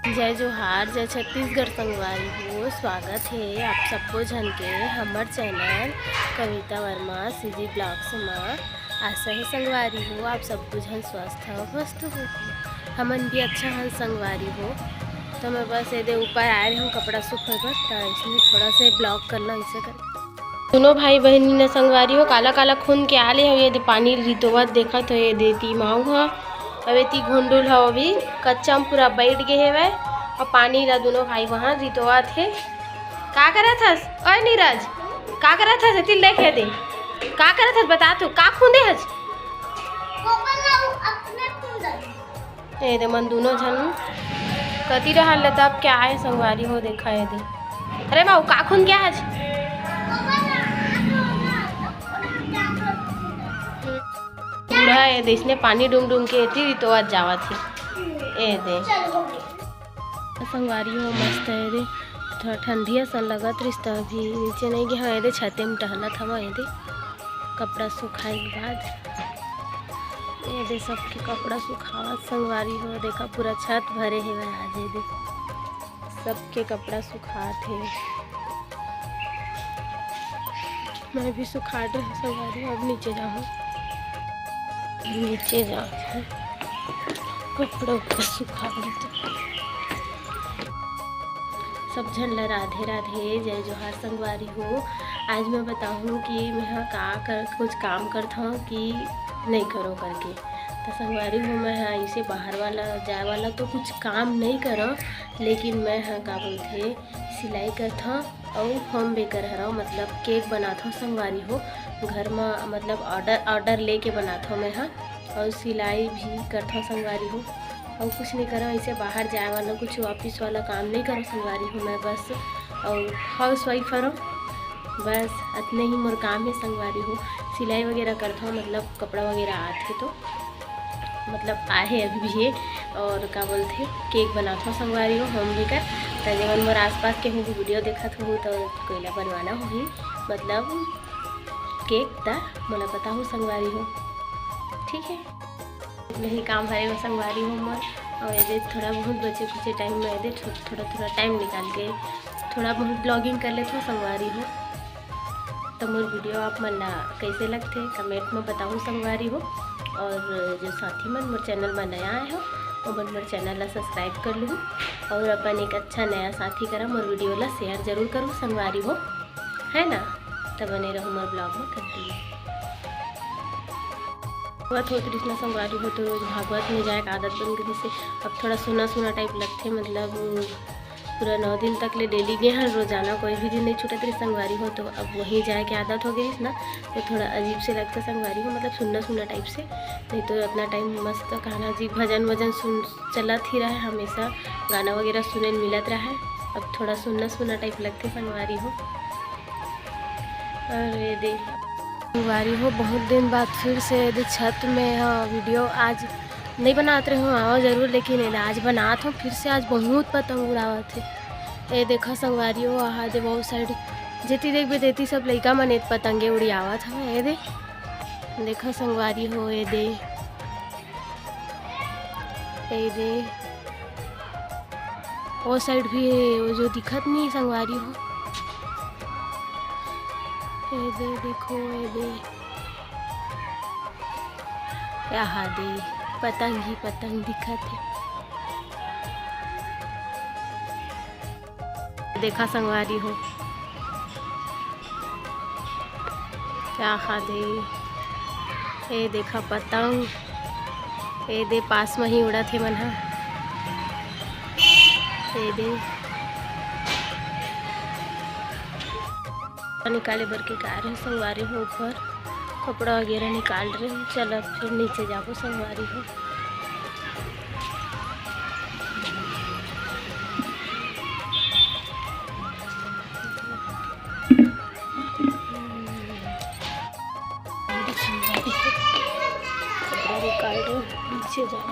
जय जोहार, जय छत्तीसगढ़ संगवारी हो। स्वागत है आप सबको झन के हमर चैनल कविता वर्मा सीजी ब्लॉग्स में। आशा है संगवारी हो आप सबको झन स्वस्थ हो मस्त हो, हमन भी अच्छा हन संगवारी हो। तो मैं बस ये ऊपर आए रही हूँ कपड़ा सूखे पर, तो इसमें थोड़ा से ब्लॉग करना इसे कर। दोनों भाई बहनी ने संगवारी हो काला काला खून के आले हो। ये पानी रितोवत देखा तो ये देती माऊ ह अवे ती घुंडुल हो अभी कच्चा में पूरा बैठ गए है और पानी ला दोनों भाई वहाँ रितोवा थे। का करा थस ओए नीरज, का करा थस इतिल देखे दे का करा थस बता तू का खूंदे हज ए दे मन दोनों झन कति रहल तब क्या आए संगवारी हो देखा है दे। अरे बाबू का खून क्या हज बूढ़ा ए दे इसने पानी डूम डूम के एती तो आज जावा थी ए दे संगवारी हो मस्त है दे। थोड़ा ठंडी सन लगत रिश्ता भी नीचे नहीं गया है दे छते में टहलत हवा है दे कपड़ा सुखाए के बाद ये दे सबके कपड़ा सुखावत संगवारी हो। देखा पूरा छत भरे है आज दे सबके कपड़ा सुखात है। मैं भी सुखा दे संगवारी अब नीचे जाऊँ नीचे जाते कपड़ों को सुखा लेते। सब झन ला राधे राधे जय जोहार संगवारी हो। आज मैं बताऊँ कि मैं कुछ काम करता हूँ कि नहीं करो करके। तो संगवारी हो मैं इसे बाहर वाला जाए वाला तो कुछ काम नहीं करो, लेकिन मैं का बोलते सिलाई करता और होम बेकर हरा मतलब केक बनाता हूँ संगवारी हो घर में, मतलब ऑर्डर लेके बनाता हूँ मैं और सिलाई भी करता हूँ संगवारी हो। और कुछ नहीं करो ऐसे बाहर जाए वाला कुछ ऑफिस वाला काम नहीं करो संगवारी हो। मैं बस और हाउस वाइफ हूँ बस इतने ही मोर काम है संगवारी हो। सिलाई वगैरह करता हूँ मतलब कपड़ा वगैरह आते तो मतलब आहे अभी भी है। और क्या बोलते केक बनाता हूँ संगवारी हो होम बेकर। तो जब मोर आसपास के हूँ वीडियो देखा हूँ तो कोयला बनवाना होगी मतलब केक ता मोला पता हूँ संगवारी हो ठीक है। नहीं काम भरे हो संगवारी हो मोर और ये थोड़ा बहुत बचे कुछ टाइम में ये थोड़ा टाइम निकाल के थोड़ा बहुत ब्लॉगिंग कर लेते हो संगवारी हो। तो मोर वीडियो आप मन कैसे लगते कमेंट में बताऊँ संगवारी हो। और जो साथी मन मोर चैनल में नया आए हो वो मन मोर चैनल ला सब्सक्राइब कर लूँ और अपन एक अच्छा नया साथी करा मोर वीडियो ला शेयर जरूर करूँ संगवारी हो है ना। तब बने रहूँ मोर ब्लॉग में कंटिन्यू। भागवत हो कृष्ण संगवारी हो तो रोज भागवत में जाए आदत बन गई से अब थोड़ा सुना सुना टाइप लगते मतलब पूरा 9 दिन तक ले डेली गए हैं रोजाना कोई भी दिन नहीं छूटा तेरी संगवारी हो। तो अब वहीं जाए के आदत हो गई ना तो थोड़ा अजीब से लगता संगवारी हो मतलब सुनना सुनना टाइप से। नहीं तो अपना टाइम मस्त गाना जी भजन वजन सुन चलत ही रहा हमेशा गाना वगैरह सुने मिलत रहा है। अब थोड़ा सुनना सुनना टाइप लगते संगवारी हो। और ये दे संगवारी हो बहुत दिन बाद फिर से छत में हाँ वीडियो आज नहीं बनाते रहे हूँ आओ जरूर, लेकिन आज बनात हूँ फिर से। आज बहुत पतंग उड़ावत है ये देखा संगवारी हो। आहा दे बहुत साइड जेती देख भी देती सब लड़का मन पतंगे उड़ावत हमें ये देखा संगवारी हो। ये दे वो साइड भी है वो जो दिखत नहीं संगवारी हो। ये दे देखो ये दे यहाँ दे पतंग ही पतंग दिखत है। देखा संगवारी हो यहाँ दे ये देखा पतंग ये दे पास में ही उड़ा थे मन ये दे निकाले बर के कार है संगवारी हो। ऊपर कपड़ा वगैरह निकाल रहे हैं चलो फिर नीचे जाबो संगवारी हो। कपड़ा निकाल रहे नीचे जाओ।